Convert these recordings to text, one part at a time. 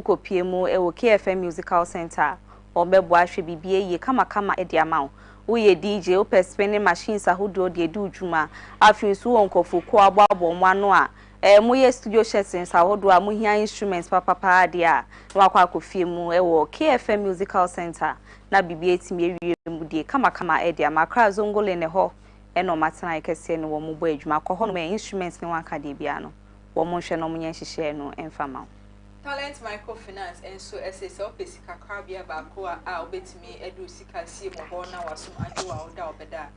ukopie mu ewo KFM Musical Center obebo ahwe bibie ye kama edi ama wo ye DJ o spinning machines ahodo de edu dwuma afin so wonkofu ko ababo mo ano a mo ye studio settings ahodo a mo hia instruments papa de a no akwa akofie mu ewo KFM Musical Center na bibie timi ewie mu de kama edi ama kra zongole ne ho eno matena ikese ne wo mo bo adwuma ko ho no instruments ne wanka de bia no wo mo hwe no mo nya hihye no emfama Talent microfinance and so SSL Pesika Crabia Bakoa, I'll bet me Edu Sika see Mohona was some Adua or Beda,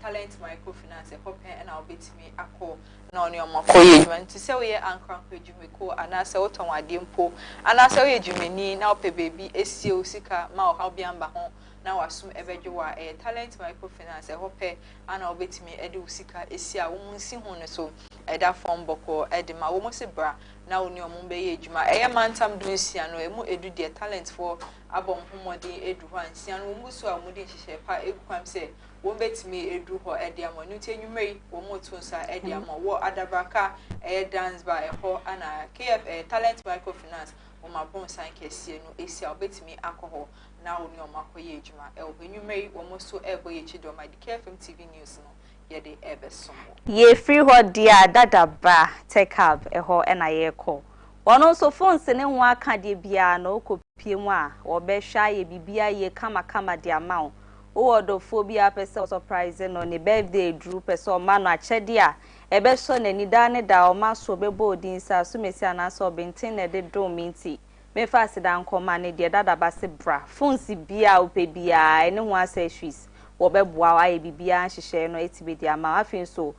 Talent microfinance, a hop and I'll bet me a call non your Mokoy to sell ye and crankle Jumiko and I saw Toma Dimpo and I saw ye Jumini now pay baby SCO Sika Mao Halbian Bahon. Now assume everjua a talent microfinance a hope and I'll bet me Edu Sika is ya woman sing on so Eda form boko edema almost bra now near Mumbai Juma a man tam doing siano emu edu their talent for abom homodi edu one sian umusu a mudi shepa equam say won't bet me edu ho ediamo nute numeri womo tunsa ediamo wo adabraka a dance by a ho and a KF talent microfinance woma bon san kesi no esi a bet me alcohol now near Makoye Juma el numeri womo so ebo ye chido my KFM TV news no yede ebe somo ye free ho dia dada ba take up eho na ye ko wono so phone se ne ho aka de bia na okopie mu a wo be hwa ye bibia ye kama de amount o odofo bia pese surprise no ne birthday drew pese o ma no achede a ebe so na ni da ne da o ma so be bodin sa so mesi ana so bentin na de do minti me fa se da nkoma ne de dada ba se bra phone si bia o pe bia ene ho asa hwis wobeboa wa ye bibia nhihye no etibedi ama afin so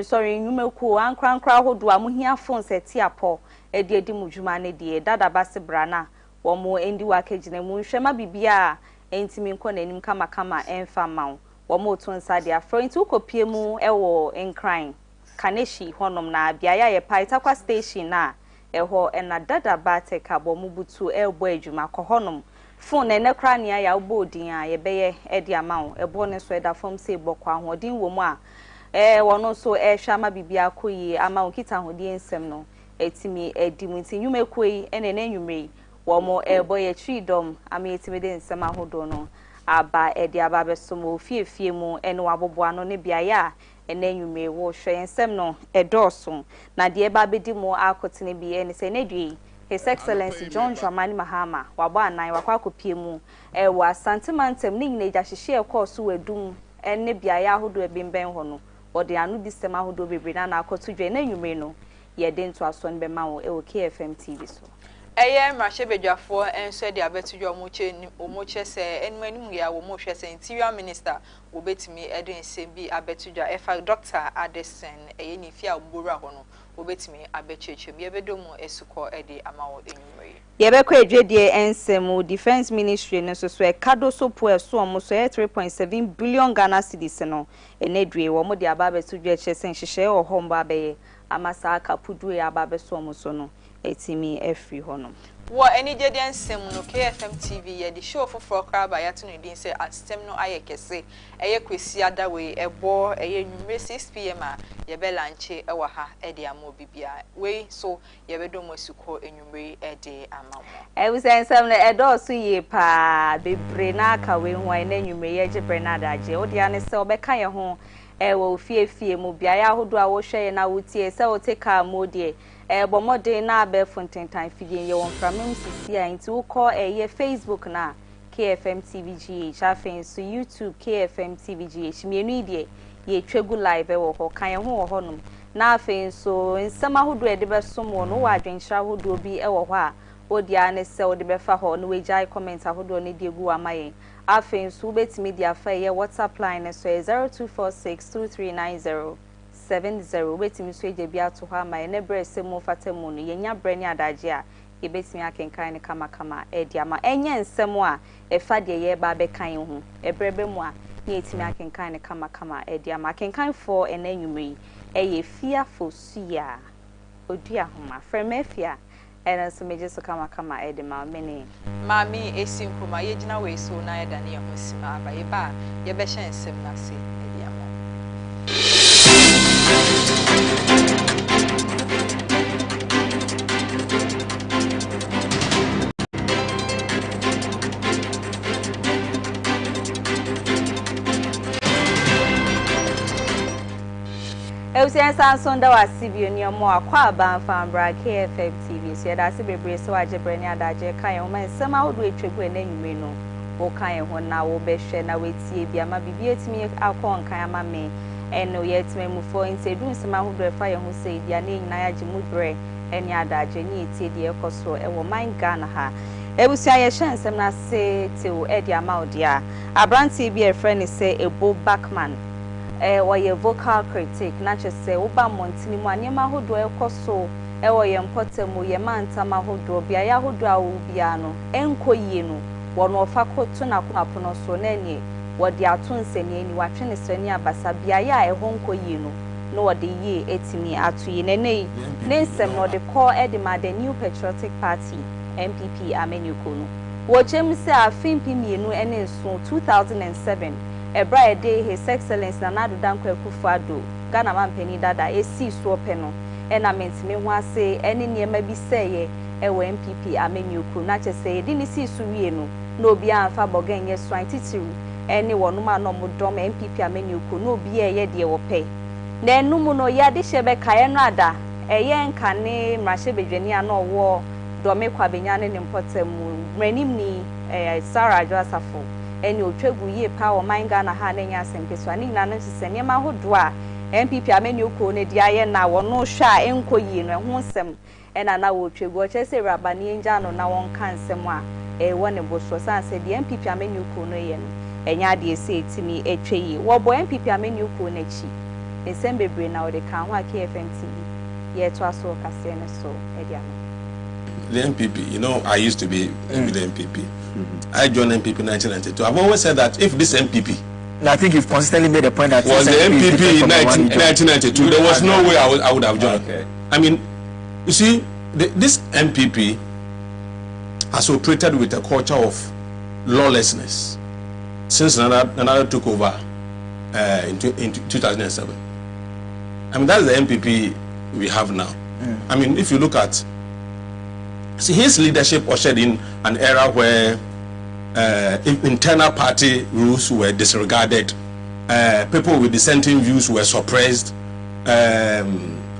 sorry nyumeku ankra hodo amuhia phone seti apo edi mudwuma ne de dada base brana wo mo endi wa kegina mu nhwema bibia entimi nko nanim kama emfa mawo wo mo to nsa de afro nti ukopie mu ewo enkran kaneshi honom na bia ya ye Paitakwa station na eho na dada ba teka bo mu butu ebo adwuma ko honom phone ne kra nia ya ubodin a ye beye edi amawo ebo ne so eda fom se bokwa hodin wo mu a wono so hwa ma bibia koyi amawo kita hodin nsem no etimi edimu nti nyumekoi ene na nyumrei wo mo ebo ye tridom ama etimi de nsem ahodo no aba edi aba besomo fiefie mu ene waboboa no ne bia ya ene nyumrei wo hwe nsem no edoso na de eba bedi mu akotene bi ene se ne dui His Excellency John Dramani Mahama waba anan wakwa kopie mu wa Asantemantem ni nyina jahihye ekoso wedum enne biaya ahodo ebimben ho no ode anu disem ahodo bebre na akoto dwe na nwumre no ye de nto aso nbe ma wo KFM TV so eye mrahye bedwafo enso de abetudwo omoche se enmanim ya wo mo hwe se interior minister wo betimi edo nsembi abetudwa efa Dr. Addison eye ni fia ogbora ho no wo betimi abechechem ye bedomu esuko ede amawo enumre ye bekọ edwedie ensem defense ministry no so e kado so po eso omo so 3.7 billion Ghana cedis no enedwe wo mo de aba betudwa chese nhihye ohomba abaye amasa aka pudu ya aba beso omo so no etimi efri hono wo eni jede ensem no KFM TV ye di show for crab ya to no din say atsem no ayekese eye kwesi adawe ebo eye nwumre 6 pm a ye be lanche ewa ha ede amo bibia we so ye be do mosuko enwumre ede amamo we say ensem no edo so ye pa bebre na aka we ho na enwumre ye je Bernard aje odi ane se obeka ye ho wo fiefie mu bia ya hodo a wo hwe na wotie se wo teka modie bomode na be fontentan fidie ye won framem sisi a nti wo call ye Facebook na KFM TVGH afin so YouTube KFM TVGH mienu idie ye twegu live wo ho kan ye ho wo honum na afin so nsama hodo e de be somo no wa adwenhira hodo bi e wo ho a odia ne se wo de be fa ho no we jai comment ahodo ne de gu amaye afin so betimi dia fa ye WhatsApp line so 0246239070 betimi so eje bia to ha ma ne bre se mu fatemu no yenya bre ne adaje a ye betimi akenkan ne kama edi ama enye nsem a efa de ye ba be kan ho ebrebe mu a ne etimi akenkan ne kama edi ama akenkan for enanwumri eye Afia Fosuah Oduahoma Afia ena so meje so kama edi ma mene Maame Esi Nkrumah ye gina we so na yeda ne ho sima aba ye ba ye be hye nsem na se edi ama Ebusian Samson da wasibio ni omo akwa aban fambra KFM TV so da se bebre so ajebre ni adaje kan ye man sema hodo etwegu na nwume no wo kan ye ho na wo behwe na wetie bia ma bibi etimi akon kan ama me eno yetime mu fo insedun sema hodo efa ye ho sei dia na nyina ya jimubre eni adaje ni etie de ekoso ewo man Ghana ha ebusian ye hye nsem na se tewo edi ama odia abranti bi e friend say Ebo Backman woye vocal critic na chese uba montini mu anyema hodo ekoso woye mpotemu ye mantama hodo bia ya hodo awu bia no enkoyie no wono ofakoto na kunapono so na nie wode atonseni ani watwene sani abasa bia ya ehonkoyie no wode yie etimi atoyi nenei nensem no de call edima the New Patriotic Party MPP amenyuko no wo chemse afimpi mienu ene nso 2007 Ebra day His Excellency Nana Dankwa Akufo-Addo Ghana mampani dada esi so peno ena mentime ho ase ene niema bi seye ewo MPP amenyuku na chese di ni si so wie no na obi anfa bogenye swan titiru ene wonuma no modom MPP amenyuku na obi eye de wo pe na enum no ya de hye be kae no ada eye nka ne mrahye bedwani ana owo dome kwabenya ne mpotemu mranim ni Sarah Joasafo eni otwegu ye pa o man Ghana ha na nya asempeso ani na no sese ma hodo a MPP amenyuko ne dia ye na wono hwa enkoyi no ho nsem ena na wo twegu o chese rabani enja no na won kan nsem a wone boso sanse di MPP amenyuko no ye no enya de ese etimi etweyi wo bo MPP amenyuko na chi ensem bebre na wo de kan ho a KFM TV ye to aso kase ne so edia no. The MPP, you know, I used to be with the MPP. I joined MPP in 1992. I've always said that if this MPP, and I think you've consistently made the point that was the MPP in 1992, there was no way I would have joined. Okay. I mean, you see, this MPP has operated with a culture of lawlessness since another took over in 2007. I mean, that's the MPP we have now. I mean, if you look at his leadership ushered in an era where internal party rules were disregarded, people with dissenting views were suppressed,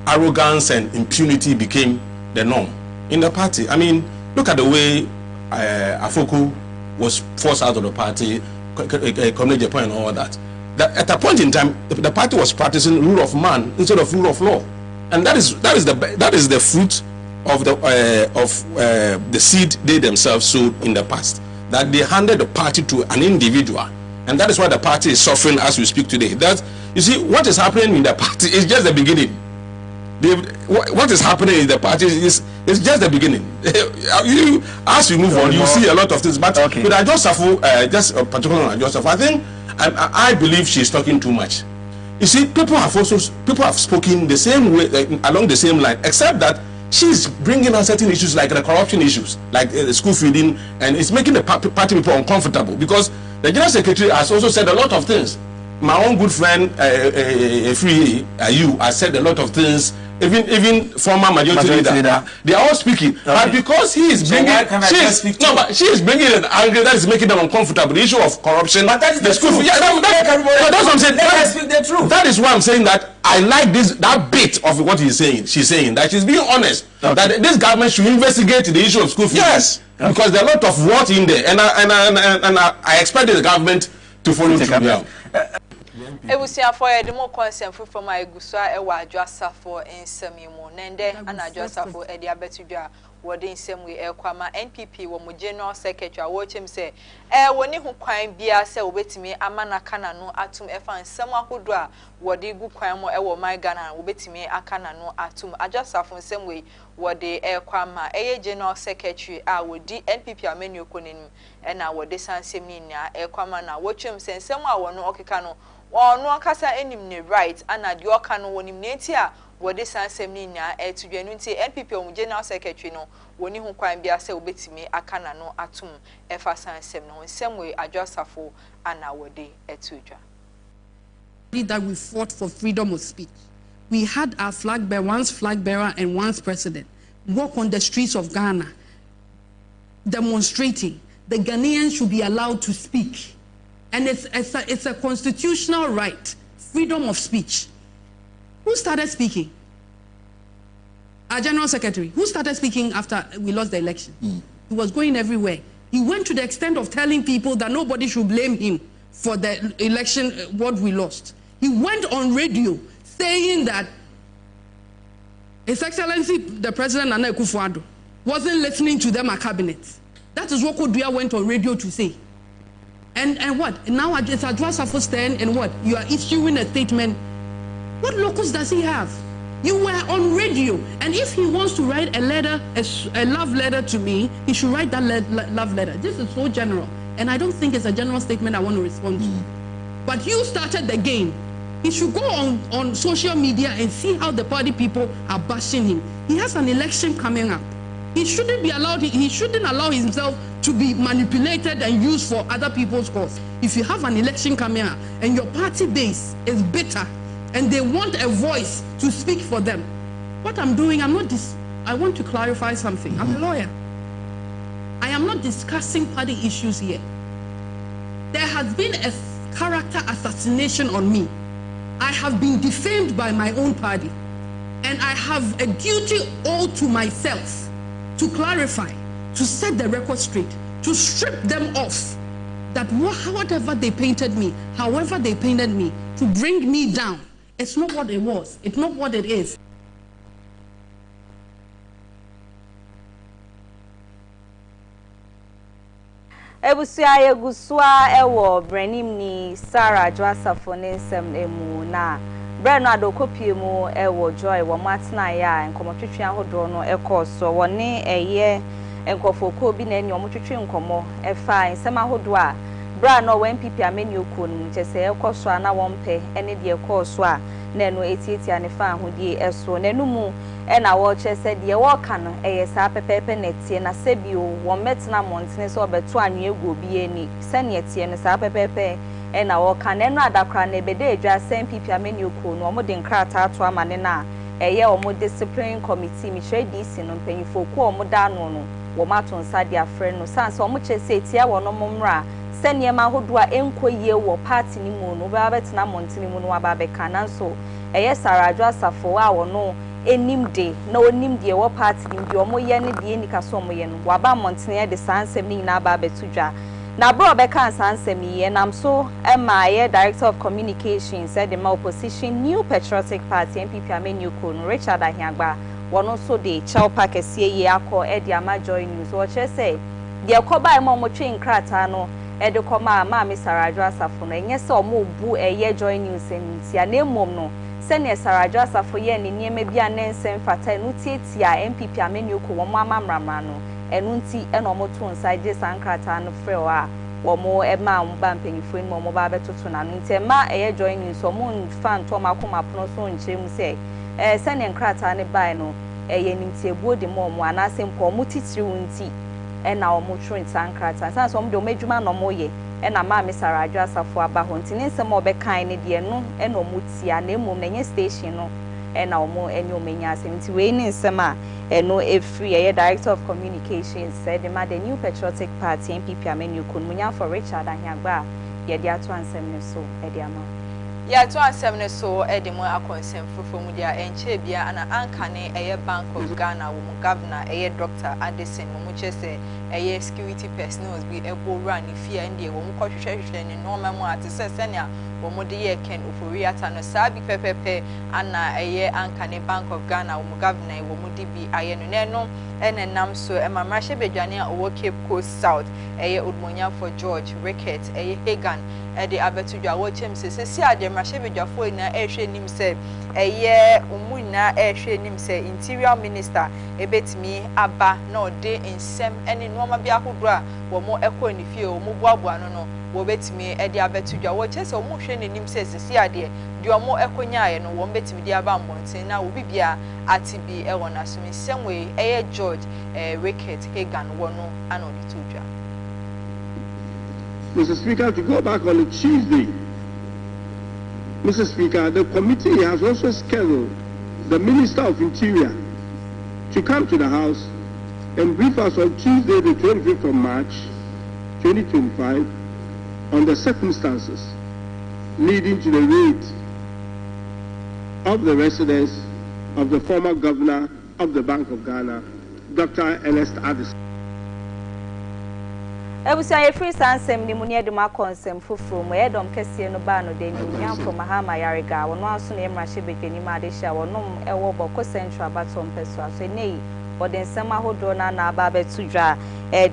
arrogance and impunity became the norm in the party. I mean, look at the way Afoku was forced out of the party, Community Japan and all that. At a point in time, the party was practicing rule of man instead of rule of law, and that is the fruit of the seed they themselves sowed in the past, that they handed the party to an individual, and that is why the party is suffering as we speak today. That, you see, what is happening in the party is just the beginning. What is happening in the party is just the beginning. As we move on, you see a lot of things. But with Ajosafu, just particularly on Ajosafu, I think I believe she is talking too much. You see, people have spoken the same way, along the same line, except that she's bringing on certain issues like the corruption issues, like school feeding, and it's making the party people uncomfortable because the general secretary has also said a lot of things. My own good friend, you has said a lot of things. Even former majority leader, they are all speaking. Okay. But because he is bringing, she is bringing an angle that is making them uncomfortable. The issue of corruption, but that's the school. Yeah, that's what I'm saying. Let's speak the truth. That is why I'm saying that I like that bit of what he's saying. She's saying that she's being honest. Okay. That this government should investigate the issue of school fees. Yes, because there are a lot of what in there, and I expect the government to follow through. Yeah. Ebusia for the more concern from my guswa ewa Joasafo ensemimu nende ana Joasafo e dia betudwa wode ensem we ekwama NPP wo mo general secretary wo chem se woni hu kwan bia se obetimi amana kana no atum efa ensem ahodo a wode gu kwan mo ewo my Ghana obetimi akana no atum Joasafo ensem we wode ekwama eye general secretary a wodi NPP amenu okonenim na wode sansem ni nya ekwama na wo chem se ensem a wono okeka no no kasa enim ne right ana de oka no wonim ne enti a wode sansem ni nya etudwanu nti NPP o general secretary no woni hu kwan bia se obetimi akana no atum efa sansem no nsem we Ajoasafo ana wode etudwa. That we fought for freedom of speech. We had our flag bearer, once flag bearer and once president, walk on the streets of Ghana demonstrating the Ghanaians should be allowed to speak. And it's a constitutional right, freedom of speech. Who started speaking? Our General Secretary. Who started speaking after we lost the election? He was going everywhere. He went to the extent of telling people that nobody should blame him for the election, what we lost. He went on radio saying that His Excellency, the President Nana Akufo-Addo, wasn't listening to them at cabinet. That is what Kodua went on radio to say. And what? Now it's Adwa Safo's turn, and what? You are issuing a statement. What locus does he have? You were on radio, and if he wants to write a letter, a love letter to me, he should write that love letter. This is so general, and I don't think it's a general statement I want to respond to. But you started the game. He should go on social media and see how the party people are bashing him. He has an election coming up. He shouldn't be allowed. He shouldn't allow himself to be manipulated and used for other people's cause. If you have an election coming up and your party base is bitter and they want a voice to speak for them, what I'm doing, I want to clarify something. I'm a lawyer. I am not discussing party issues here. There has been a character assassination on me. I have been defamed by my own party, and I have a duty owed to myself to clarify, to set the record straight, to strip them off, that whatever they painted me, however they painted me, to bring me down, it's not what it was. It's not what it is. Ebusia Gusua ewo brenim ni Sarah Joasafo nsem emu na Breno adokopie mu ewo Joy wo matna ya nkomotwetwe ahodo no ekoso woni eye enkofoko bi na eni omotwetwe nkomo efa nsem ahodo a bra no wen pipi ameni okonu chese ekoso ana wonpe ene de ekoso a na eno etieti anefa ahodie eso na enumu ena wo chese de wo ka no eye sa pepepe netie na sebio wo metna montene so beto anwe egu obi eni sene etie no sa pepepe ena wo ka na eno adakra na ebede edwa sem pipi ameni okonu omo de nkrata ato amane na eye omo discipline committee mi hwe DC no mpanyifo ku omo da no no wo maton sa de afre no sanse omo chese etia wo no momra sene ma hodua enkoye wo party ni mu no ba betena montene mu no aba be kananso eye Sarah Joasafo a wo no enimde na onimde wo party nimde omo ye ne de enika so omo ye no waba montene de sansem ni na aba betudwa na bro be kan sansem ye nam so ema ye director of communication said the opposition new patriotic party NPP amenu ko no Richard Ahiagba wono so de chaupa kese ye akọ e de ama joy news wo che say de koba e mo twe nkrata no e de koma Maame Sarah Joasafo no enye se omo bu eye joy news entia na emom no sene Sarah Joasafo ye ne niema bia nensem fata no tietia NPP amenu ko wo amamramra no enu nti e no moto nsaje sankrata no frɛ wa wo mo e ma mba mpanyifo ni mo ba betoto na no nti ma eye joy news omo fan to makoma pono so nkyerem se sene nkrata ne bai no ye nimti ebuo de mo anase mpo mo titiri wonti e na omo twin sankrata sanso omo de omo adwuma no mo ye e na Maame Sarah Joasafo aba ho nti nsem obekan ne de no e na omo tia na emom na nye station no e na omo eni omenya asem nti we ni nsem a no free a director of communications said the new patriotic party NPP amenu kunmunya for Richard Ahiagba ye dia to ansem ne so e dia ma ya to ansem ne so e de mo akonsem fofo mu dia enche bia ana ankane eye Bank of Ghana wo governor eye Dr. Addison mo chese eye security personnel bi ebo run ifia ndie wo mo kwahwehwehwe ne normal mu atese senia wo mo de ye ken ofori ata no sabi pepepe ana eye ankane Bank of Ghana wo governor wo mo de bi aye no neno enenam so emamrahye bedwane a owo Cape Coast South eye Odmonya for George Ricket eye Hagan de abetudwa wo chem se ade mrahye bedwafo ina ehwe nim se eye umuna ehwe nim se interior minister ebetimi aba na ode nsem ene noma bia hodura wo mo ekọ nifie wo mo boaboa no wo betimi de abetudwa wo chese wo mo hwe nenim se ade de omo ekonyae no wo betimi de aba mbonten na wo bibia atibi e wona so nsemwe eye George Ricket Hagan wono anodi tudwa. Mr. Speaker, to go back on a Tuesday, Mr. Speaker, the committee has also scheduled the Minister of Interior to come to the House and brief us on Tuesday, the 25th of March, 2025, on the circumstances leading to the raid of the residence of the former governor of the Bank of Ghana, Dr. Ernest Addison. Ebusia ye free sansem ni munye de makonsem foforo mo edom kese no ba no de nyam from Mahama Yariga wono aso na emrahye bedwani ma de hia wonom ewo boko central batom peso aso nei wode nsem ahodo na na aba betudwa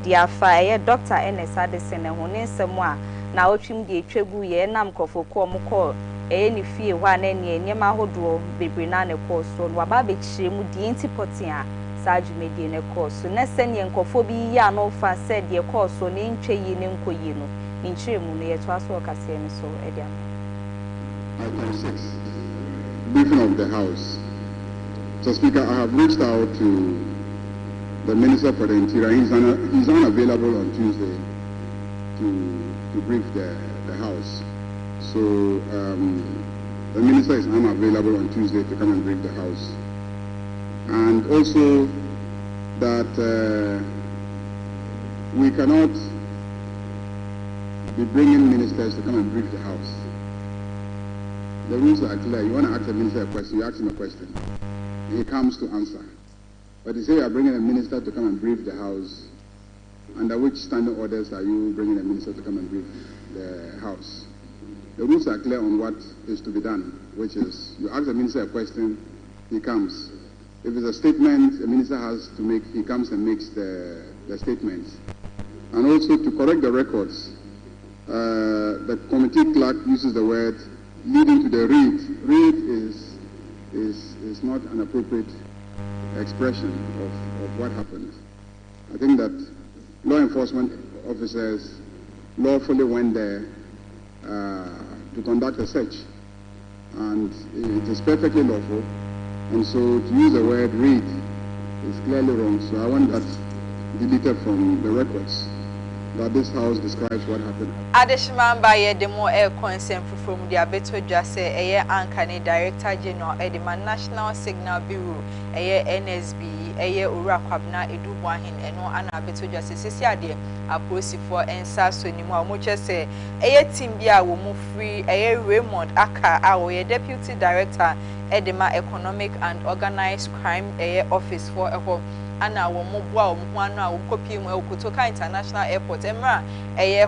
di afa ye Dr. Ernest Addison ho ne nsem a na otwim de etwegu ye nam kofoko omko ni fie hwa na ne nyem ahodo bebre na ne koso no aba be chire mu di antipotia Saju medie ne koso na sene nkofo bi ya no fa said ye koso ne ntwe yi ne nkoyi no nchire mu no ye to aso kase ne so edia. Item 6, briefing of the House. So, Speaker, I have reached out to the Minister for the Interior. He's unavailable on Tuesday to brief the House. So the Minister is unavailable on Tuesday to come and brief the House. And also that we cannot be bringing ministers to come and brief the House. The rules are clear. You want to ask the minister a question, you ask him a question. He comes to answer. But you say you are bringing a minister to come and brief the House. Under which standing orders are you bringing a minister to come and brief the House? The rules are clear on what is to be done, which is you ask the minister a question, he comes. If it's a statement the minister has to make, he comes and makes the statements. And also to correct the records, the committee clerk uses the word leading to the read. Read is not an appropriate expression of what happened. I think that law enforcement officers lawfully went there to conduct a search, and it is perfectly lawful. And so to use the word read is clearly wrong. So I want that deleted from the records, that this House describes what happened. Adeshman by the more air consent from the Abeto Jase, a year Ankani Director General, Edema National Signal Bureau, a year NSB, a year Urakwabna, Eduwahin, and no Anna Abeto Jase, Cecilia, a posy for and Sasso, Nimo, much say, a year Timbia will move free, a year Raymond Aka, our Deputy Director. Edema Economic and Organized Crime Office for a home. Ana wo mobwa omwana wo kopie mu Kotoka International Airport emra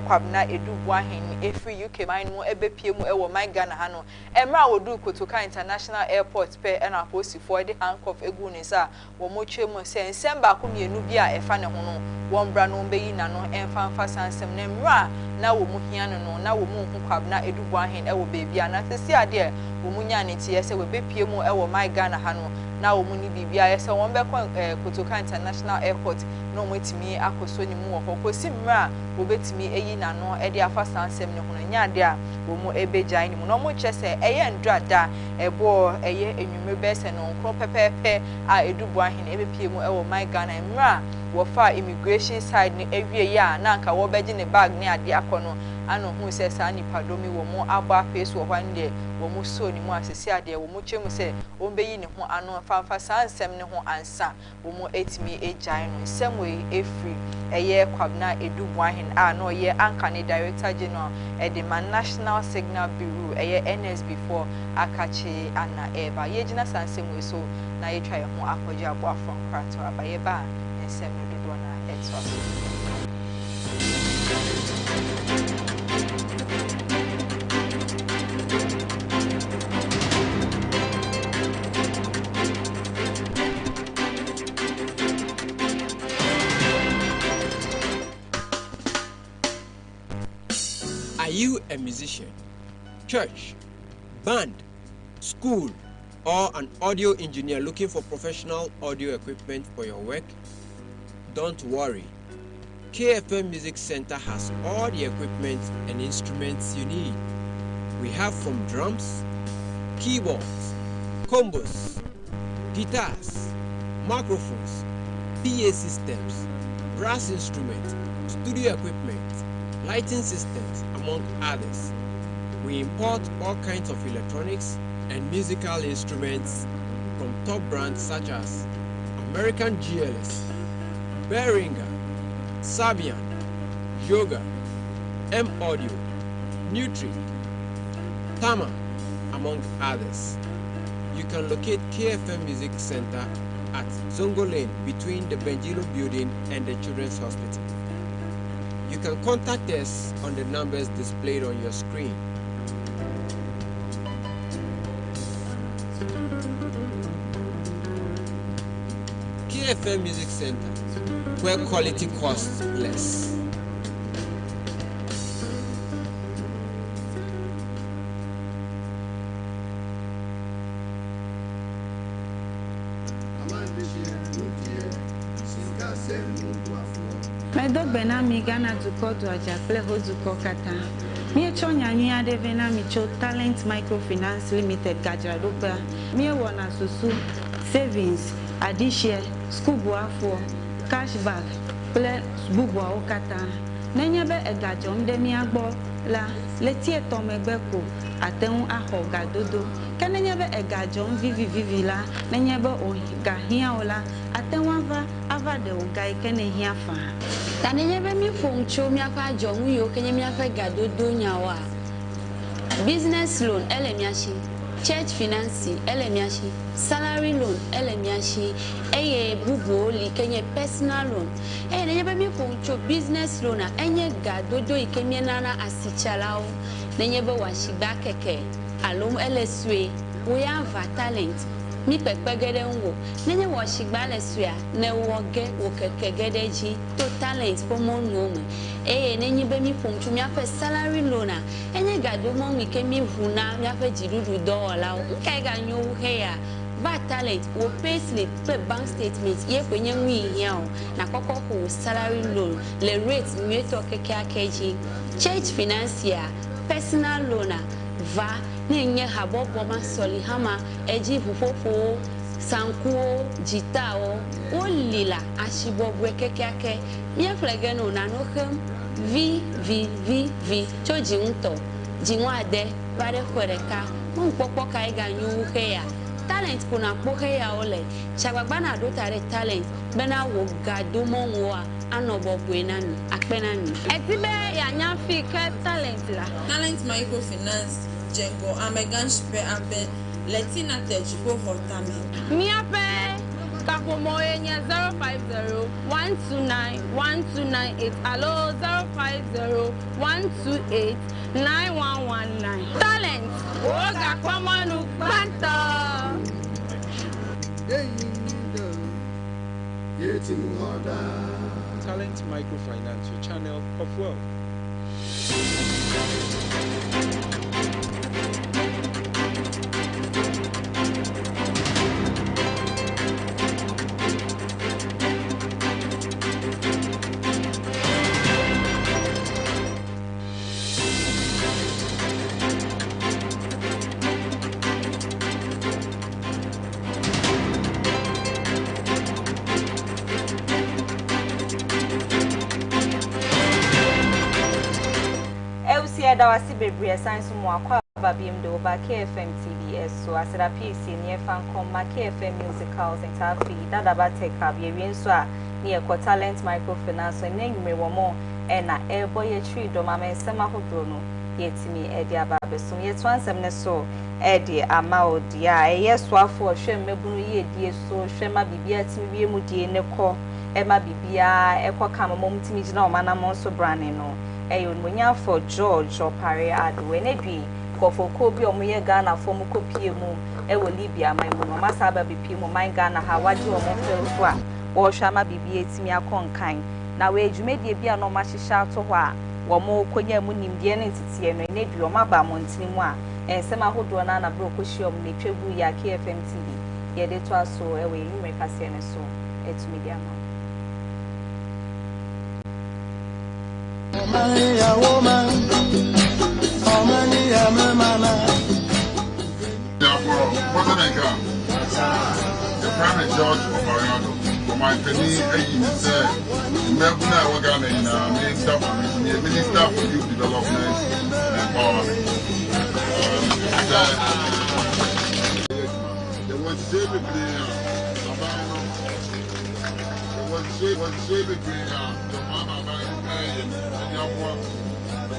kwabna Eduwahin efri UK man mu ebepie mu ewo my Ghana ha no emra wo du Kotoka International Airport pe na posifo de handcuff egu ne sa wo mo twe mu se nsem ba ko mienu bi a efa ne ho no wo mbra no mbeyi na no emfa sansem na emra na wo mu hia no na wo mu hu kwabna Eduwahin ewo beebia na sesi ade wo mu nya ne tie se we bepie mu ewo my Ghana ha no na wo mu ni bibia yesa won be Kotoka International Airport no mwetimi akoso ni mu wo kosi mra wo betimi eyi na no e de afa sansem ne hono nya de a wo mu ebejan ni mu no mo chese eye ndrada ebo eye enwume be se no nkro pepepe a Eduwahin ebepie mu ewo my Ghana mra wo fa immigration side ni ewie ya na nka wo beji ne bag ni ade akono ano hu se sa ni padomi wo mu aba face wo hwande wo mu so ni mu asese ade wo mu chemu se wo beyi ne ho ano fa sansem ne ho ansa wo mu etimi ejai no nsem we efri eye kwabna Eduwahin a no ye Ankani Director General Edema National Signal Bureau eye NSB for akachi ana eba ye gina sansem we so na ye twa ye ho akwaji abo afon krato abaye ba nsem no dodo na etwa. Are you a musician, church, band, school, or an audio engineer looking for professional audio equipment for your work? Don't worry. KFM Music Center has all the equipment and instruments you need. We have from drums, keyboards, combos, guitars, microphones, PA systems, brass instruments, studio equipment, lighting systems, among others. We import all kinds of electronics and musical instruments from top brands such as American GLS, Behringer, Sabian, Yoga, M Audio, Nutri, Tama, among others. you can locate KFM Music Center at Zongo Lane between the Benjilo Building and the Children's Hospital. You can contact us on the numbers displayed on your screen. KFM Music Center, where quality costs less. Medo benami Ghana to call to Ajaple Hozuko Kata. Mie chonya nya de venami cho Talent Microfinance Limited Gajadopa. Mie wana susu savings, addition, school boafo, cashback, ple bubwa okata. Nenyebe egajom de miagbo la letie tomebeko aten aho gadodo. Kenenyebe egajom vivi la nenyebe o gahia ola aten wava ava de ogai kene hia fa. Tanenyebe mi fomcho mi afa jomu yo kenye mi afa gadodo nyawa. Business loan elemiashi, church financing elemiashi, salary loan elemiashi, eye bubu li kenye personal loan. Nenyebe mi fomcho business loan enye gadodo ikemie nana asichalao. Nenyebe washiba keke alum eleswe we have talent. Mi pepegede ngo nenye washigba lesua ne woge wokekegede ji to talent pomo nome nenye be mi pomchu mi afa salary loan enye gado mo mi ke mi huna mi afa jirudu dola nke ga nyo he ya ba talent wo payslip pe bank statement ye kwenye nwi hia o na kokoko salary loan le rate mi to keke akeji church financier personal loan va nenye habobo masoli hama eji fufofo sankuo jitao olila ashibobwe kekeake mie flegeno na nohem v choji nto jinwade bare kwereka mpopo kai ganyu heya talent kuna poheya ole chagbagba do tare talent bena wo gado monwa anobobwe nanu akpenanu etibe ya nyafi ke talent la talent microfinance Jengo ameganshpe abe Latina tejipo hotame. Miape kapomo yenye 050-129-1298. Hello 050-128-9119. Talent Oga Kwamanu Banta. Talent Microfinance, your channel of wealth. da wasi bebre science mu akwa babiem de oba KFM TBS so aseda PC ne fan komma KFM musicals and tafi dada ba take up ye wi nso a ne e talent microfinance ne nwume wo mo e na e boy tree do Maame nsema hodro no yetimi e dia ba beso ye to ansem ne so e di ama odi a e yeso afo hwe mebunu ye die so hwe ma bibia timi wie mu die ne ko e ma bibia e ko kama mom timi gina o manam so brane no eyo munya for George opare adwe ne dwi kofoko bi omoye Ghana fo mu kopie mu e wo Libya man mu mama saba bipi mu man Ghana ha waje o mo fe so a wo hwa ma bibia etimi akonkan na we adwumedie bia no ma hihya to ho a wo mo konya mu nimdie ne titie no ne dwi o ma ba montini mu a ensema hodo na na bro ko hye ne twegu ya KFM TV ye de to aso e we yimre kase ne so etumi dia ma woman, mama. The Prime George of Ariado, for my penny, said, Melbourne, Minister for Youth Development and Empowerment. There was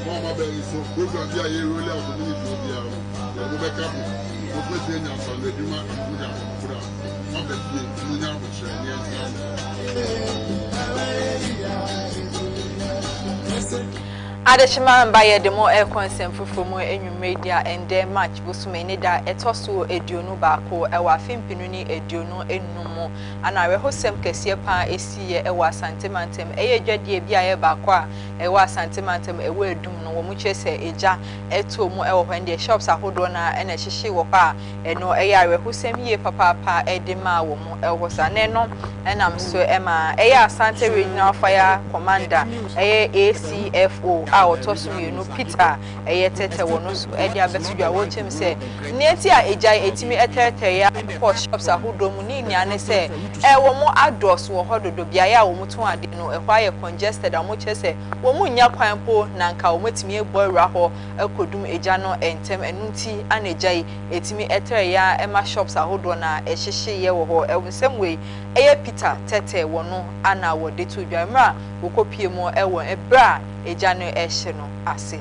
Mama Berry, so program here, really out of the Adeshima mbaye demo air consent fufumu media and then match busumeni da etoso eduonu baako ewa fimpinu ni eduonu ennumu ana rehosem kese pa esiye ewa santemantem eye dwadie bia ye baako a ewa santemantem ewa edum no wo mu chese eja eto mu ewo hwende shops ahodo na ena hyehye wo pa eno eye rehosem ye papa edema wo mu ewo sane no enam so ema eye Asante Regional Fire Commander eye ACFO a otoso yenu Peter eye tete wono so edi abetudwa wo chem se nieti a ejai etimi etete ya for shops ahodo mu ni nya se wo mu ados wo hododo bia ya wo mu ton ade no ehwa ye congested amo chese wo mu nya kwan po na nka wo metimi egboura ho ekodum eja no entem enunti anejai etimi etere ya ema shops ahodo na ehyehye ye wo ho ewunsem we eye Peter tete wono ana wo de to dwamra wo kopie mu ewo ebra eja no ehye no ase.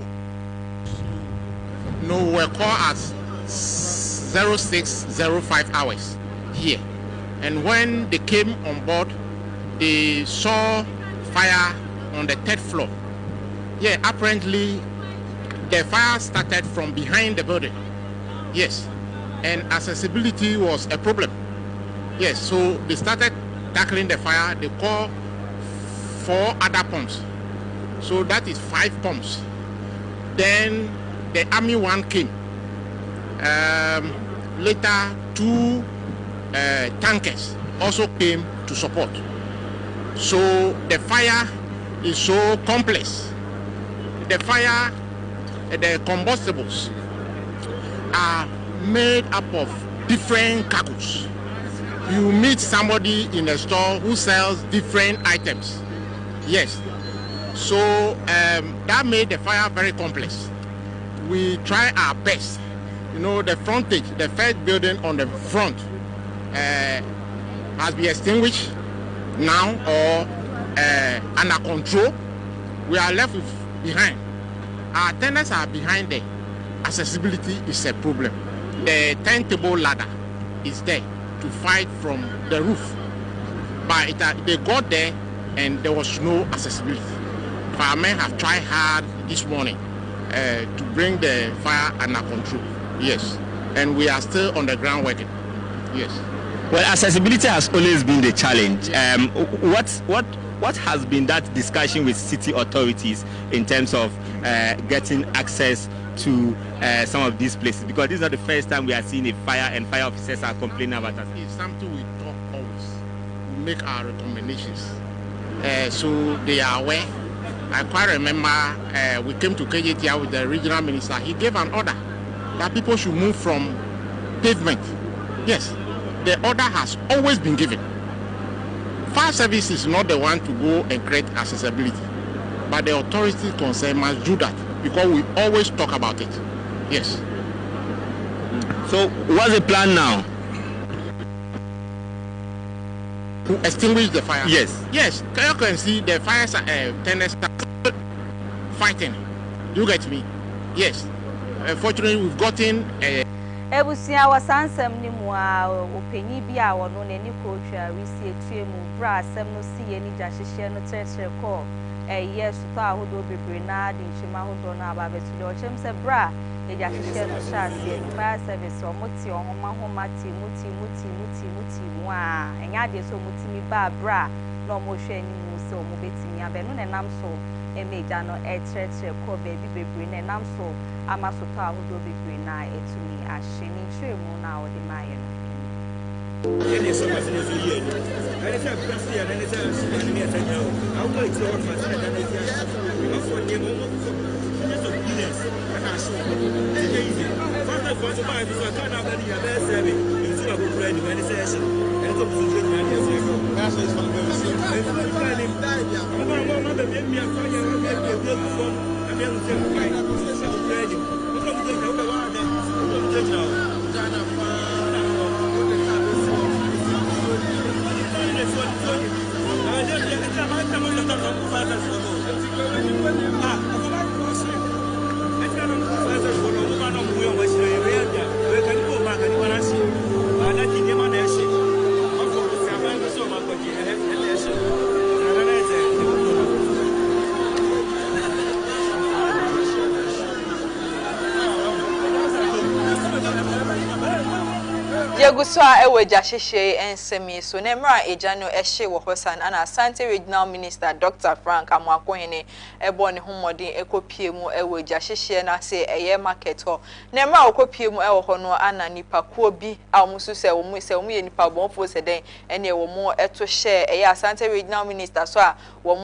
No, we're called at 06:05 hours here. And when they came on board, they saw fire on the 3rd floor. Yeah, apparently the fire started from behind the building. Yes, and accessibility was a problem. Yes, so they started tackling the fire. They called 4 other pumps. So that is 5 pumps. Then the army one came. Later, 2 tankers also came to support. So the fire is so complex. The fire, the combustibles are made up of different cargoes. You meet somebody in a store who sells different items. Yes. So that made the fire very complex. We try our best. You know, the frontage, the first building on the front has been extinguished now or under control. We are left with behind. Our tenants are behind there. Accessibility is a problem. The turntable ladder is there to fight from the roof. But they got there and there was no accessibility. Firemen have tried hard this morning to bring the fire under control. Yes, and we are still on the ground working. Yes. Well, accessibility has always been the challenge. What has been that discussion with city authorities in terms of getting access to some of these places? Because this is not the first time we are seeing a fire and fire officers are complaining about that. It's something we talk always. We make our recommendations. So they are aware. I quite remember we came to KJTR with the regional minister. He gave an order that people should move from pavement. Yes, the order has always been given. Fire service is not the one to go and create accessibility, but the authority concerned must do that because we always talk about it. Yes. So what's the plan now? To extinguish the fire? Yes. Yes. You can see the fire tenants fighting. You get me? Yes. Fortunately, we've gotten Ebusia wasansem ni mu a openyi bi a wono na ni kootwa resi etue mu bra asem no si ye ni jahihye no tresre ko yes to ahodo bebre na de nchima ahodo na aba betu o chem se bra e jahihye no sha se fire service o moti ohoma homa ti muti mu a enya de so muti mi ba bra na o mo hwe ni mu se o mo betimi abenu na nam so emeja no e tresre ko baby bebre na nam so ama so to ahodo bebre na etumi asheni chemu na odi maye no Ele só faz isso aí. Ele já pensa e ele já se mania tanya. Ao que ele só faz é dar esse eu sou de mundo isso business na show. Faz coisa mais isso cara na linha da serve. Isso é o brand mas isso é assim. É como se fosse na linha assim. Essa é só para você. Não bebe minha coisa, eu bebo do fone. A minha não sei o que é. Isso é o brand. Eu como que eu vou lá. Eu não Yeguswa eweja sheshe ensemi so nemra ejano ehye wo hosan ana Asante Regional Minister Dr. Frank Amwakohene ebo ne homodin ekopie mu eweja sheshe na se eye market ho nemra okopie mu ewo ho no ana nipa kuo bi a omusu se wo mu ye nipa bonfo se den ene wo mu eto hye eye Asante Regional Minister so a wo mu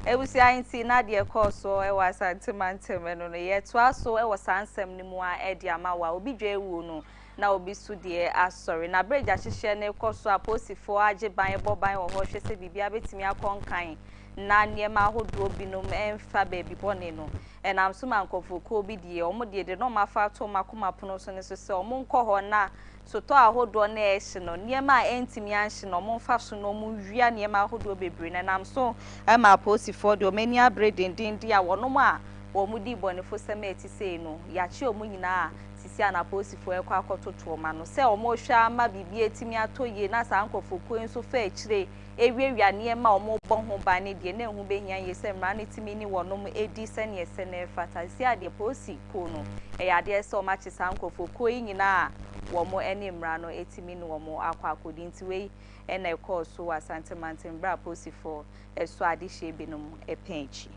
Ebusi ayinti na de ekoso e wa santimantem no no ye to aso e wo sansem ni mu a e de ama wa obi dwa ewu no na obi su de asori na breja hihye na ekoso aposifo age ban boban wo ho hwese bibia betimi akonkan na niema ahodo binom emfa baby bone no enam so mankofo ko bi de omo de no mafa to makoma pono so ne so se omo nko ho na soto ahodo na ehye no niema entimi anhye no omo fa so no omo wia niema ahodo bebre na nam so ma aposifo de omani abredin dia wonom a wo mudi bone fo semeti sei no yachi omo nyina sisi ana aposifo ekwa akototo ma no se omo hwa ama bibie etimi atoye na sankofo ko enso fa echire ewiewia niema omo bon ho ba ne de na ehu behia yese mra ne timi ni wonom edi sene yese na fatasi ade posi ko no ade se o ma chi sankofo ko nyina womo ene mra no etimi ni womo akwa akodi ntiwe ena ekoso Asante Mountain bra posifo eso ade shebenum epenchi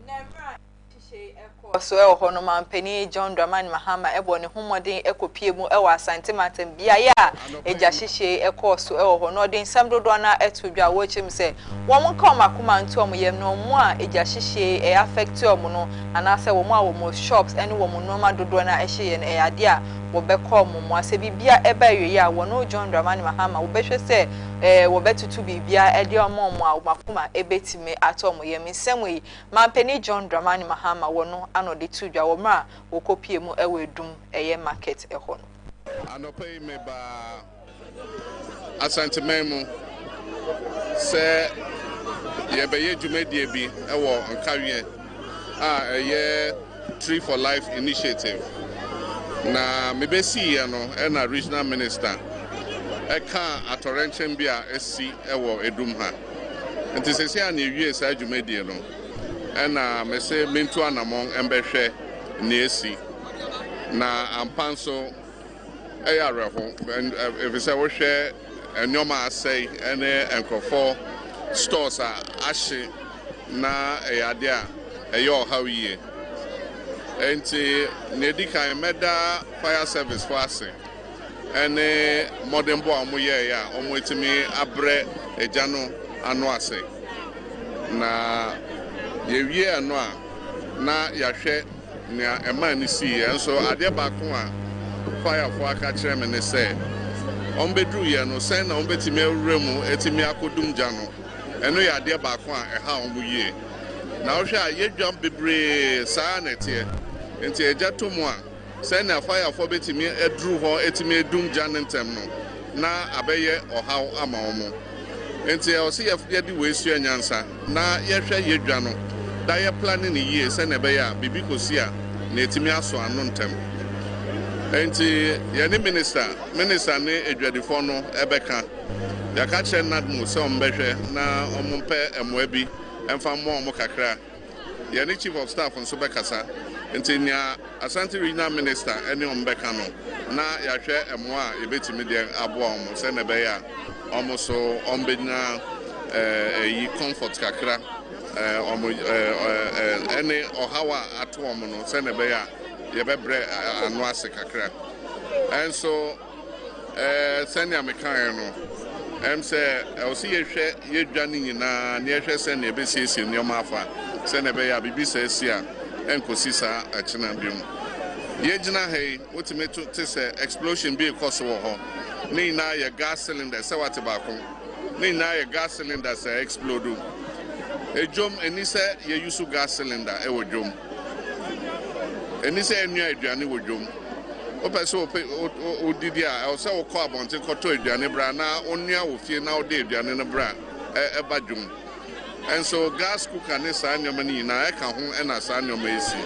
never so e ho no mampani John Dramani Mahama ebo ne homodin ekopie mu e wa Asante Mountain bia ya eja hihye ekoso e ho no den samdodo na etodwa wo chim se wo mo ka makoma nto mo yem no mo a eja hihye e affect o mo no anase wo mo a wo mo shops ene wo mo noma dodo na ehye ne e ade a wo be call mo ase bibia e ba yeye a wo no John Dramani Mahama wo be hwe se wo betutu bibia e de o mo a makoma ebetime ato mo yem nsemwe mampani John Dramani Mahama wono ano de tudwa wo mra wo kopie mu ewedum eye market eho no anopai me ba Asante memu se ye be ye dwumadie bi ewo nkawie a eye Tree for Life initiative na mebesi ye no na regional minister eka atorenchen bia esi ewo edum ha nti sese a na ewie sa dwumadie no ena mese mentu anamon embehwe na esi na ampanso eyareho efise wo hwe enyoma asai ene enkrofo stores a ahye na eyade a eyo hawiye enti nedikan meda fire service for ase ene modern boy omoye ya omwetimi abre ejano ano ase na yewie ano a na yahwe na ema ni si enso ade baako a fire for aka kire me ne se ombedru ye no sen na ombetimi awuremu etimi akodum gya no eno ya ade baako a eha omuye na wo hwe a yedwam bebre saa na tie enti eja tomu a sen na fire for betimi edru ho etimi edum gya nentem no na abeye ohaw ama omo enti o se ye di wesu anyansa na yehwe yedwa no da ye planning ni ye se na be ya bibi kosi a na etimi aso anu ntem enti ye ni minister ne edwadifo no ebeka ya ka che nadmu se ombehwe na omumpe emoa bi emfa mo omo kakra ye ni chief of staff nso bekasa enti nia Asante regional minister ene ombeka no na ya hwe emoa ebetimi de abo omo se na be ya omo so ombenya yi comfort kakra ene ohawa ato omo no se na be ya ye bebre anu ase kakra enso senya mekan no say se ye hwe ye dwane nyina na ye hwe se na ebesiesie nyoma afa se na be ya bibisa esia enkosi sa achina biom ye gina hei otimeto te se explosion bi koso wo ho ni na ye gas cylinder se wate ba ko ni na ye gas cylinder se explode ejom eni se ye use gas cylinder e wo jom eni se enu aduane wo jom opese odidi a o se wo ko abonte koto aduane bra na onua wo fie na ode aduane no bra e ba jom enso gas cooker ne sa nyoma ni na e ka ho e na sa nyoma esi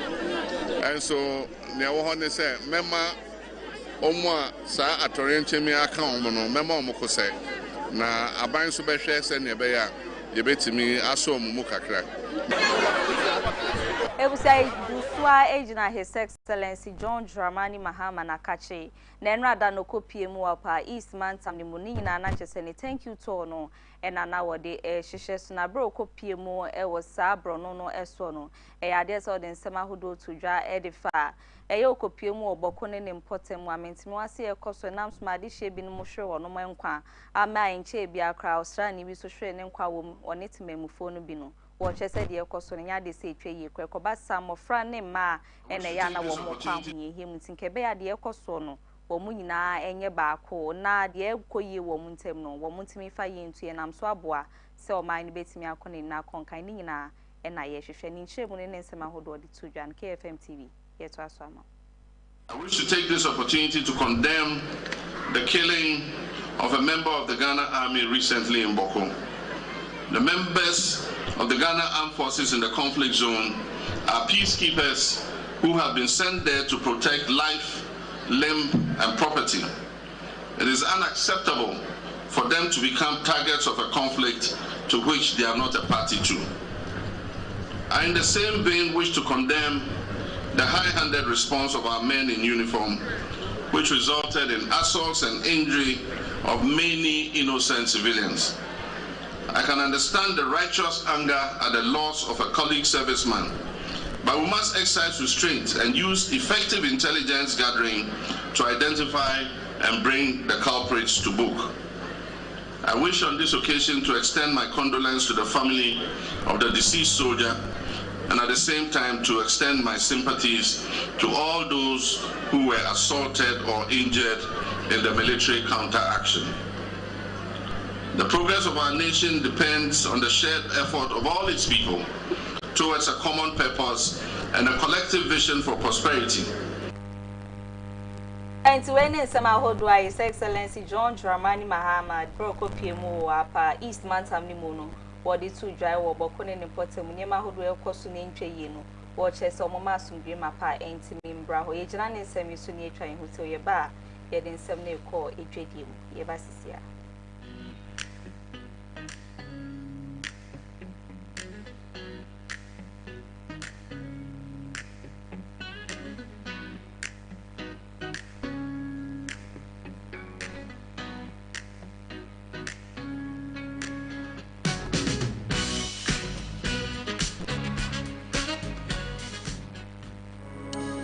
enso ne wo ho ne se mema Omwa sa atorente me aka omo no mema omo ko se na aban so behwe se ne be ya ye betimi aso omo mu kakra. Ebusai Fosuah Ejina His Excellency John Dramani Mahama Nakache Nenra da no kopie mu apa East Mantam ni muni na na chese ni thank you to no ena na wode hyehyɛ so na bro kopie mu wo sa bro no eso no ade so de nsema hodo to dwa edifa okopie mu oboko ne important mu amentimi wase ekoso nam smade hye bi no mo hwe wo no mankwa ama enche bi akra Australia bi so hwe ne nkwa wo one temamufo no bi no Watch said the ecoson and yard say tree, Quacoba, some of Franny Ma, and a yana one more pound him in Quebec, the ecosono, or Munina, and your barco, na the eco ye woman temno, woman to me fire into an amswabwa, so mine bets me alcon in concainina, and I yeshin in Shebun and Samahodo to Jan KFM TV. Yet to us. I wish to take this opportunity to condemn the killing of a member of the Ghana Army recently in Boko. The members of the Ghana Armed Forces in the conflict zone are peacekeepers who have been sent there to protect life, limb, and property. It is unacceptable for them to become targets of a conflict to which they are not a party to. I, in the same vein, wish to condemn the high-handed response of our men in uniform, which resulted in assaults and injury of many innocent civilians. I can understand the righteous anger at the loss of a colleague serviceman, but we must exercise restraint and use effective intelligence gathering to identify and bring the culprits to book. I wish on this occasion to extend my condolence to the family of the deceased soldier and at the same time to extend my sympathies to all those who were assaulted or injured in the military counteraction. The progress of our nation depends on the shared effort of all its people towards a common purpose and a collective vision for prosperity. And to any Samahodo, His Excellency John Dramani Mahama broke up PMO apa East Mantam Nimono, or the two dry or Bokone and Potem, Yamahodo Kosunin Chayeno, watch as some Masum Grimapa and Timim Braho, Ejan and Semi Sunia trying who tell your bar, yet in some new call a JDM, Yevasisia.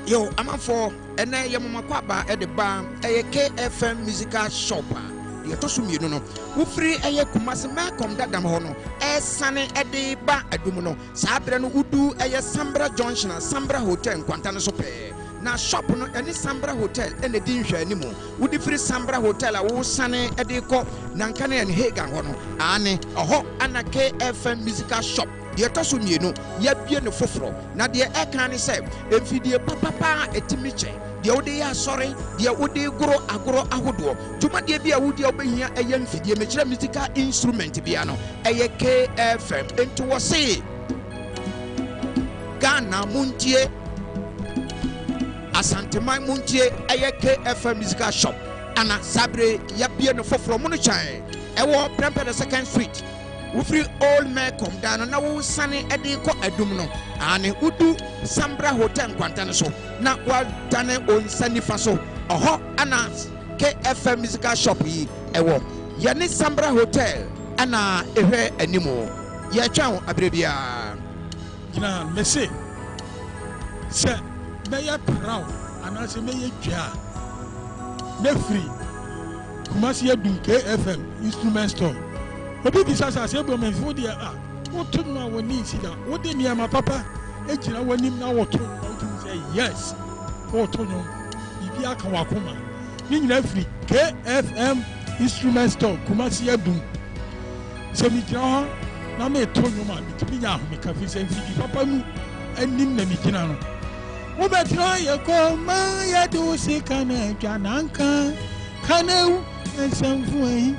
Yo, I'm for and I am Makwaba at the bar, a KFM musical shopper. The Tosum, you know, who free a Kumasima come that Damono, a sunny at the bar at Dumuno, Sabran Udu, a Sambra Junction, Sambra Hotel, Quantana Sope. Now shop no any Sambra Hotel and the Dinsha anymore. Would the free Sambra Hotel, a wood sunny at the co, Nankane and Hagan, Anne, a hot and a KFM musical shop. The Tosum, you know, yet be in the fofro. Now the air can say, if you dear papa a timiche, the Odea sorry, the Ode grow agro ahudo. Tuma dear be a woody open here a young figure musical instrument piano, a KFM into a say Ghana Muntie Asantema Muntie, a KFM musical shop, Anna Sabre, Yabian fofro Monochai, a war Premper the 2nd Street. We free all men come down and now sunny Ediko Edumno and Udu Sambra Hotel Quantana so now while done on Sunny Faso a hot announce KFM musical shop ye a walk Yani Sambra Hotel and a anymore. Ya chow abrevia Gina Messi Sir Mayor Proud and I say Mayor Jar Nefree Kumasi KFM instrument store. Obi bisasa se bo men fo dia ah what to no woni sida what dey near my papa e gina woni na what to say yes what to no bibi aka wakoma ni nyina free KFM instrument store Kumasi Adum se mi gina ho na me to no ma mi tibi nya ho me ka fi se fi papa mu anim na mi gina no wo be try ye ko ma ya do se kana twananka kana ensamfu ayi.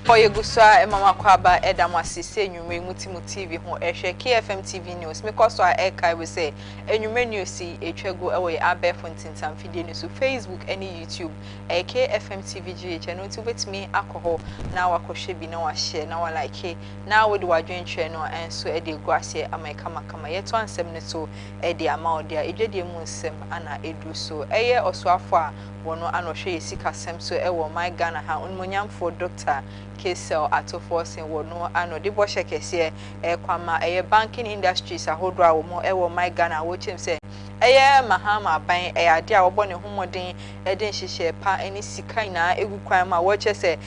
Oye guswa mama kwaba edamwasi se enwumre mutimu TV ho ehwe KFM TV news because so eka we say enwumre news etwago ewe abefo ntintam fidie ne so Facebook any YouTube KFM TV GH no ti betimi akoho na wakohwe bi na wa share na wa like na we de wadwenhwe no enso e de guase ameka makama yeto ansem ne so e de ama ode a edwede mu nsem ana edu so eye osuafo a wono anohwe yesika sem so ewo my Ghana ha onmonyamfo Dr. Kesel atoforce wono ano de bo shekese kwama banking industries ahodo a wo ewo my Ghana wo chim se mahama ban ade a wo bo ne homoden eden hihye pa eni sika na egu kwan ma wo chese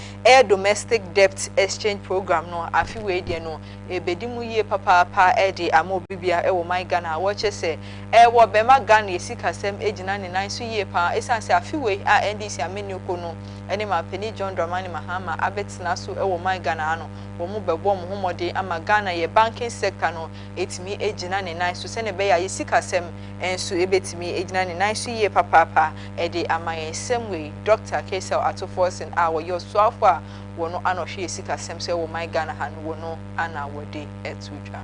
domestic debt exchange program no afi we de no ebedimu ye papa ede amobibia ewo my Ghana wo chese wo bema Ghana yesika sem ejina ne nan so ye pa esanse afi we a NDC ameni ko no eni ma Penny John Dramani Mahama abetina so ewo my Ghana ano wo mu bebo mo homode ama Ghana ye banking sector no etimi ejina ne nan so se ne be ya yesika sem enso ebetimi ejina ne nan so ye papa ede ama yesem we Dr. Kesel atoforce a wo yo so afa wono ano hwe yesika sem so ewo my Ghana ha no wono ana wode etudwa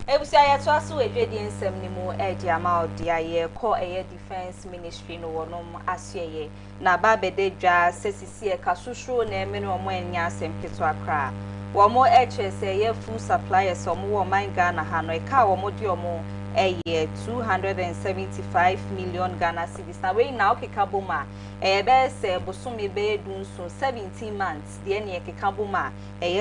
Ebusia ya to aso edwedi nsem ni mu edi ama odi aye ko eye defense ministry no wonom asye na ba bede dwa sesisi e kasusuro na eme no mo anya asem keto akra wo mo HSA ye food suppliers omo wo man Ghana ha no e ka wo mo di omo eye 275 million Ghana cedis na we na okeka boma be se bosumi be dunso 17 months de ne ekeka boma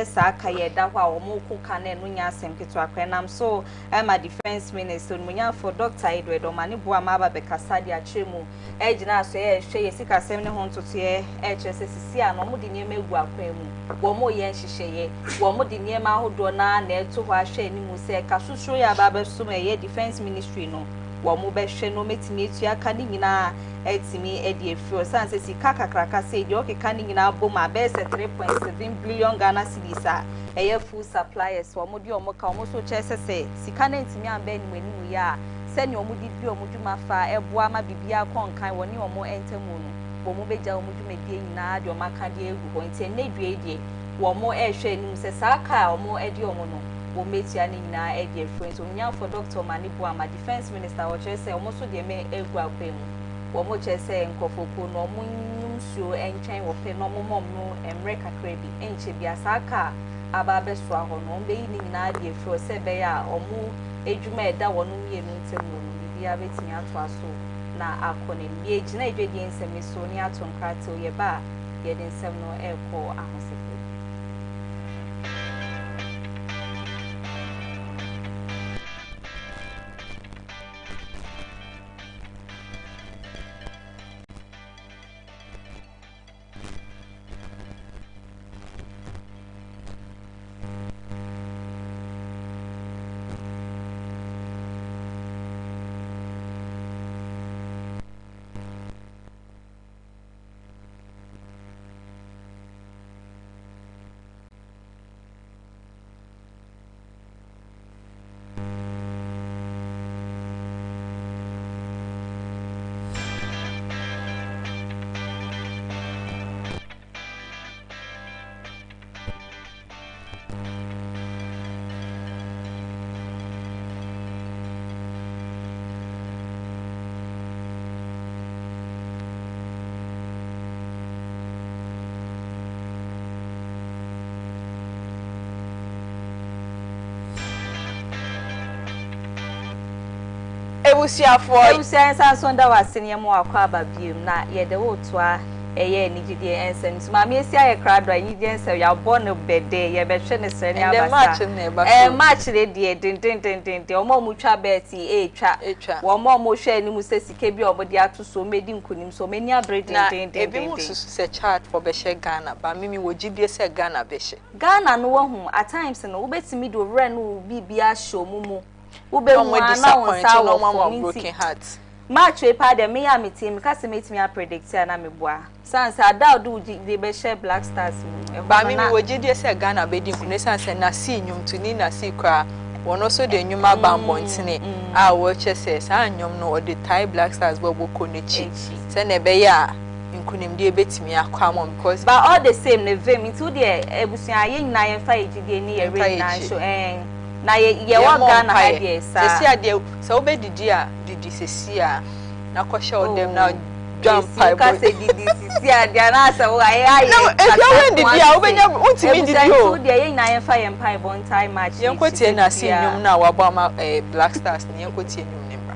sa aka ye da hwa wo mo kuka na no nya asem keto akrenam so ma defense minister munya for Dr. Edward Omani boa ma ba be kasa de atremu ejina so ye hwe ye sika sem ne ho ntoto ye HSCC a no mo de nyema egu akwan mu wo mo ye nhihye wo mo de nyema ahodo na eto hwa hwe ni mu se kasusuro ya ba be so ye defense ministry no wo mo be hwe no metimi etu aka ni nyina etimi edi efio sanse sika kakraka se di okeka ni nyina boma be se 3.7 billion Ghana cedis a food suppliers wo mo di omo ka omo so chese se sika na etimi amba ni manimu ya se ni omo di bi omo dwuma fa eboa ma bibia konkan woni omo entemu no wo mo beja omo dwuma die nyina de omo aka de egu ho enti ne due die wo mo ehwe ni se saka omo edi omo no wo metia ni nyina edi efio so nya for Dr. Omani Boama defense minister wo chese omo so de me egu akwemu wo mo chese nkofoko no omo nyumsuo entwen wo fe no momom no emre kakra bi enche bia saka aba beso aho no mbe yi ni nyina de efio se be ya omo ejuma eda wono mienu ntemu no bia betimi ato aso na akone ye gina edwedi ensem so ni ato nkrate o ye ba ye de nsem no eko ahosefo Ebusia Sansonda wasene mo akwa ababiem na ye de wotoa eye nigide ensen so Maame Esi aye krado anyide ensen ya born bede ye be hwe ne sere abasa match le de den omo mu twa beti twa wo mo hwe ni mu se sike bi obode ato so medi nkunim so meni abre den ebi mu susu se chart for be she Ghana ba mimi wo gidie se Ghana be she Ghana no wo hu at times no wo betimi do re no bibia show mumu ube disappointed no one broken heart match we pa de me ya me team ka se metimi a predict na me boa sanse ada do de be share Black Stars ba mimi wo gidie se Ghana be di nkune sanse na si nyum tuni na si kwa wono so de nyuma bambontene a wo chese sa nyum no o de tie Black Stars bobo konechi se ne be ya nkunimdie betimi akwamon because but all the same ne vem into the ebusia ye nyina ye fa ejidie ni ye read na show na ye wa Ghana ha dey sa sesi ade se obedidi a didi sesi a na kwhye dem na jump pipe ka se didi sesi ade na sa wo aye no if you win didi a obenya untimi didi o so dey ye nyina ye fa ye pipe on time match yenkotie na se nyum na wabo ama Black Stars ni yenkotie nyum ne bra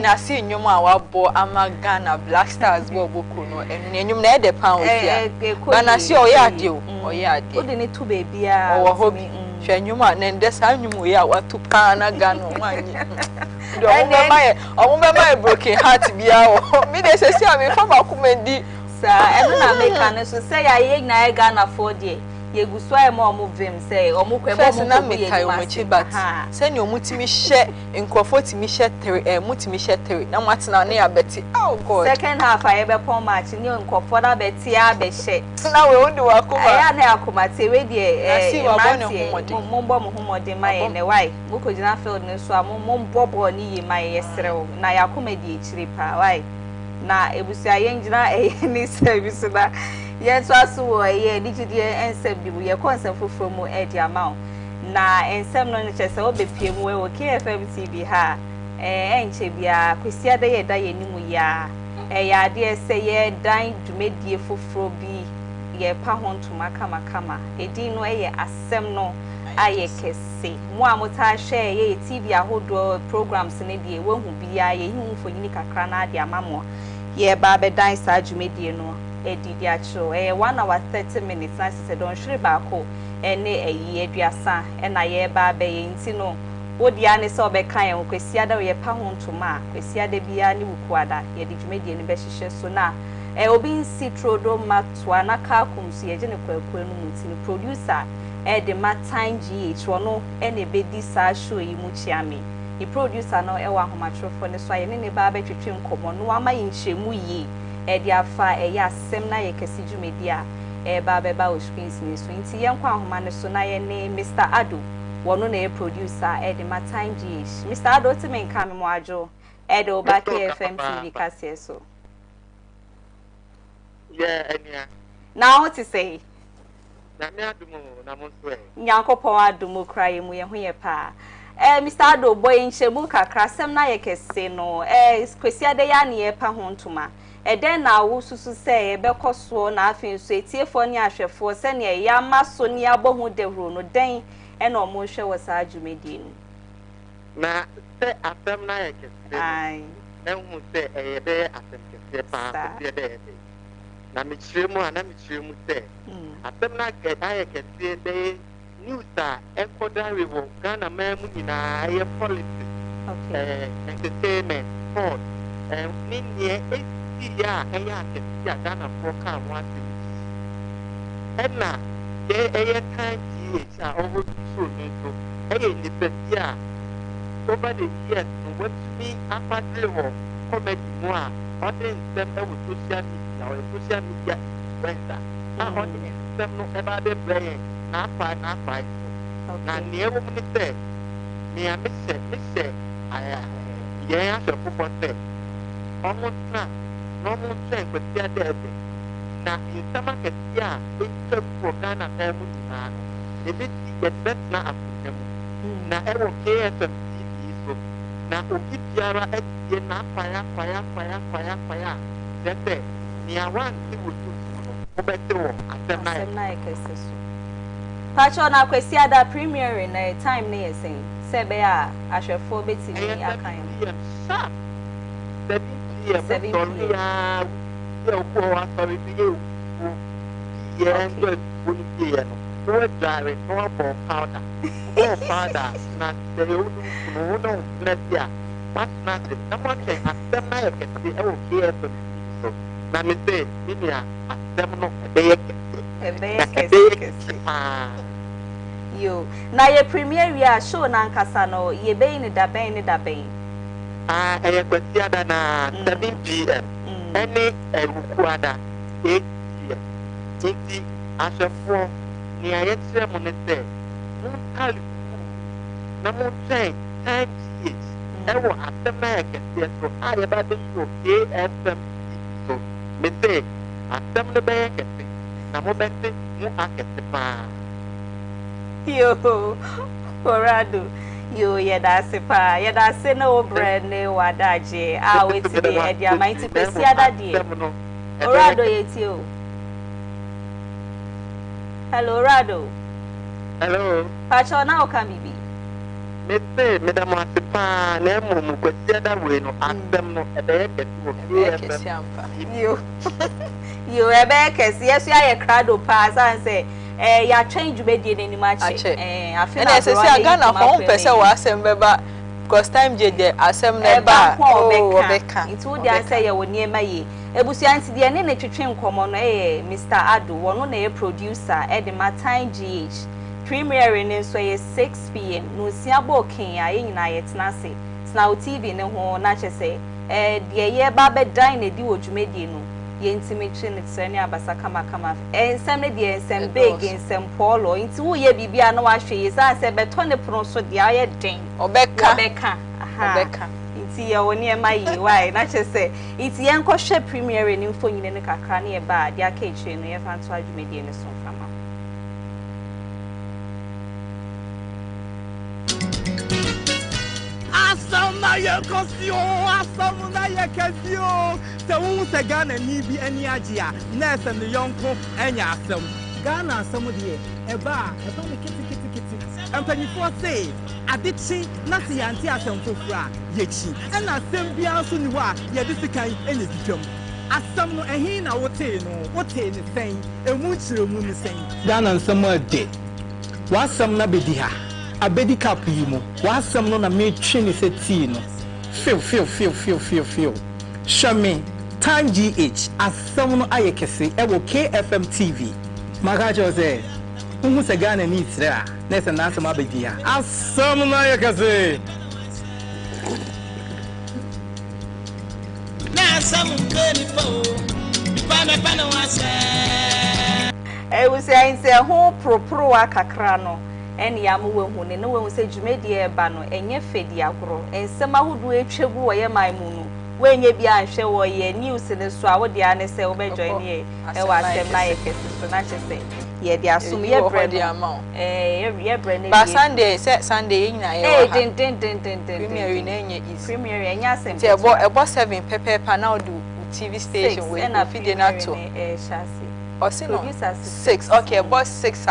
na see nyum a wabo ama Ghana Black Stars bo boku no enu nyum na e de pound ya bana see oye ade o oye ade o de ne to baby a o ho bi hwe nyum a na nde sa nyum ya watu pa na Ghana wanyi do o mo be broken heart bia o mi de se see am fa makomandi sa enu na make an so say ya ye na Ghana for there ye guso e mo mo vim say o mo kwebo mo ko ye ma chi but say ni o mutimi hye nkrofo timi hye 3 mutimi hye 3 na matena na ya beti oh god second half I be pon match ni nkrofo da beti a be hye na we ondi wakoma ya na akoma te we de mo mbo mo humode ma ye ne why mo ko gina field ne so a mo mbobo ni ye ma ye serew na ya akoma di echiri pa why na ebusia ye ngina ni service na yes aso wo ye digidi ensem bi ye concept foforo mu e di amount na ensem no chese obepie mu we wo KFM TV ha enche bia kwisia de ye da ye nimu ya ya de se ye dan dwumedie foforo bi ye pa hontuma kama edi no ye asem no aye kese mu amota hwe ye TV ahodo programs ne die wo hu bia ye hu fonyini kakra na de amamo ye ba be dan sa dwumedie no edidi acho 1 hour 30 minutes na se don hwere baako ene eyi aduasa na ye ba be yinti no wodi ane se obeka ye kwesi da ye pa hontuma kwesi da bia ne wukuada ye di dwumedie ne be hihye so na obi nsi trodo matwa na ka kumsu ye gene kwakwa no muti ni producer de matan GH wono ene be di sa show yi mu chiame the producer no e wa homatrofo ne so aye ne ba be twetwe nkomo no ama yinhyemu yi di afa ya asem na ye kesi dwumedi a ba be ba o screens ni so nti ye nkwa ahoma ne so na ye ne Mr. Ado wono na ye producer the matan GH Mr. Ado ti men ka me mo ajo de oba KFM TV kase so yeah enia na what to say na me adumo na mo so e nyankopon adumo kraye mu ye ho ye pa Mr. Ado boy nchemu kakra sem na ye kese no kwesi ade ya ne ye pa ho ntoma den na wo susu se ye bekoso na afin so etiefo ne ahwefo se ne ya maso ne abohu dehro no den na omo hwe wasa adwumedi no na se afem na ye kese ai hu se ye be afem kese pa se de na mi chiremu ana mi chiremu se afem na ge aye kese de news encoder wo Ghana memu nyina aye politics entertainment sport ni nie ya kesi ya Ghana for kan one thing na ye kan ji cha over so ni so ni petia over the years what me apart wo comedy mo a other them with social media influencer on them no ever be brain na fight na never me say me a miss aya yeah so for say almost na no more say but there na in sama kesia e for Ghana emu na e bit get bet na afem na e wo KFM TV so na obi biara e na fire that ni awan ti wo so no obete wo asem na e kese so Pacho na kwesi ada premier in a time near saying, Sebea, I shall forbid me a kind. 7 p.m. We're driving for powder. Oh, father, not the old no, not yet. What's not it? Someone can have them. I can see okay. So, let me say, India, them no, you now your premier, ya show Nankasano, ye bain da bain da bain. I could see that 7 p.m. Any Rukwada 8 p.m. 80 after 4. Near yet ceremony there. No tell no more change. Time is. I will have the American there so I about the show AFM. So, me say, I send the bag and say, no more back to no market the bar. Yo, Corrado, you yedasipa, yedase no bread, no wadaje. I wait to be at your mighty Pesia dear. Corrado, it's you. Hello, Rado. Hello. Pacho now can be. Mr. Madam Masipa, Nemo, could see that way, no, and them no, you a beckers, yes, you are a crowd pass and say, ya change bed in much. I feel I say, I got a home person was and beba, because time did the assembly bar. It would say you were near my. Ebusianti the ene to train common Mr. Adu, one on producer at the Martin GH. Premiering in so 6 p.m. No siabo king in it nasi. Snow TV no ho na say. The year babe dine do jumedino. Ye intimation it's any abasakama kama. Some the some big in some polo. Into ye bibia no washe is I said betone pronso the aye ding. Obeka. Aha. See your near my why not just say it's young kosher premier in info in the cacrani bad ya cage in the fantasy media in the song from Asama ya kosio, asama na ya kasio. Se unse Ghana ni bi eni ajia, nurse and the yonko enya asam. Ghana asam die, eba me kiti. And when you say, addiction, not the anti asam fufra, yechi, and asam biasu niwa, ya disikai eni dikam. Asam no ehina wote no, wote ni saying, e munchire mu ni saying. Ghana asam ade. Wasam na bediha. Abedi kapu yimo. Wasam no na me twi ni se tea no. Feel. Shame Time GH asam no ayekese e wo KFM TV. Magajo say Who se Ghana ni tira nesa na asam abedi ha. Asam no ayekese. Na asam nkeni po. Bipana wase. E wo say I say ho pro akakra no. Eni amu wehu ne no wehu se dwumedie eba no enye fedi agoro ensema hudu etwegu wo ye maimu no wenye bia anhwe wo ye news ne so a wo dia ne se wo be join ye e wa sem na ye kesi so na chese ye dia asum ye bread ye bread ne ba Sunday Sunday nyina ye wa den premier na enye is premier enye asem te ebo 7 pepe na do TV station we na fide na to chassis Osino 6 okay boss 6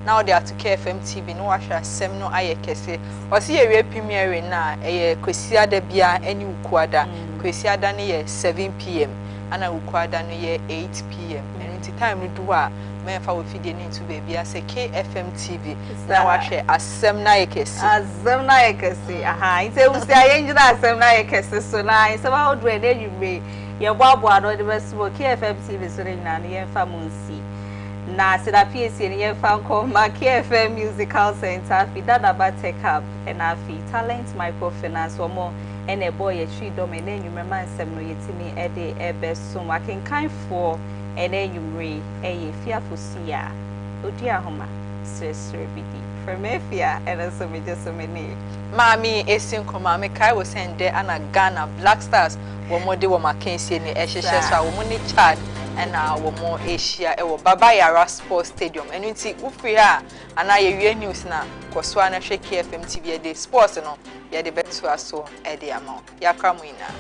now they are to KFM TV no washa sem no ayekese osi ye premiere na kwesi ada bia eni ukuada kwesi ada ne ye 7 p.m. ana ukuada no ye 8 p.m. and time no do a me fa we fidie ni to baby ase KFM TV na washa asem na ayekese aha ite usi ayenjina asem na ayekese so na ise ba odu ene nyume ye boabo no de beso KFM TV so na ye fa munsi na sida PSC ni ye fa ko ma KFM Musical Center fi dada ba tech hub and afi talent microfinance omo ene boy ye twi dom ene nyumrema nsem no yetimi ede ebeso akenkan for ene nyumre eye Afia Fosuah Oduahoma Sresrebidi from Afia and so me just so many Maame Esi Nkrumah me kai was send there ana Ghana Black Stars wo mo de wo makensie ni ehhehye so a wo mo ni Chad and wo mo Asia e wo Baba Yara Sports Stadium enu nti ufri ha ana ye wie news na koso na hwe KFM TV de sports no ye de beto aso e de ama yakra mu ina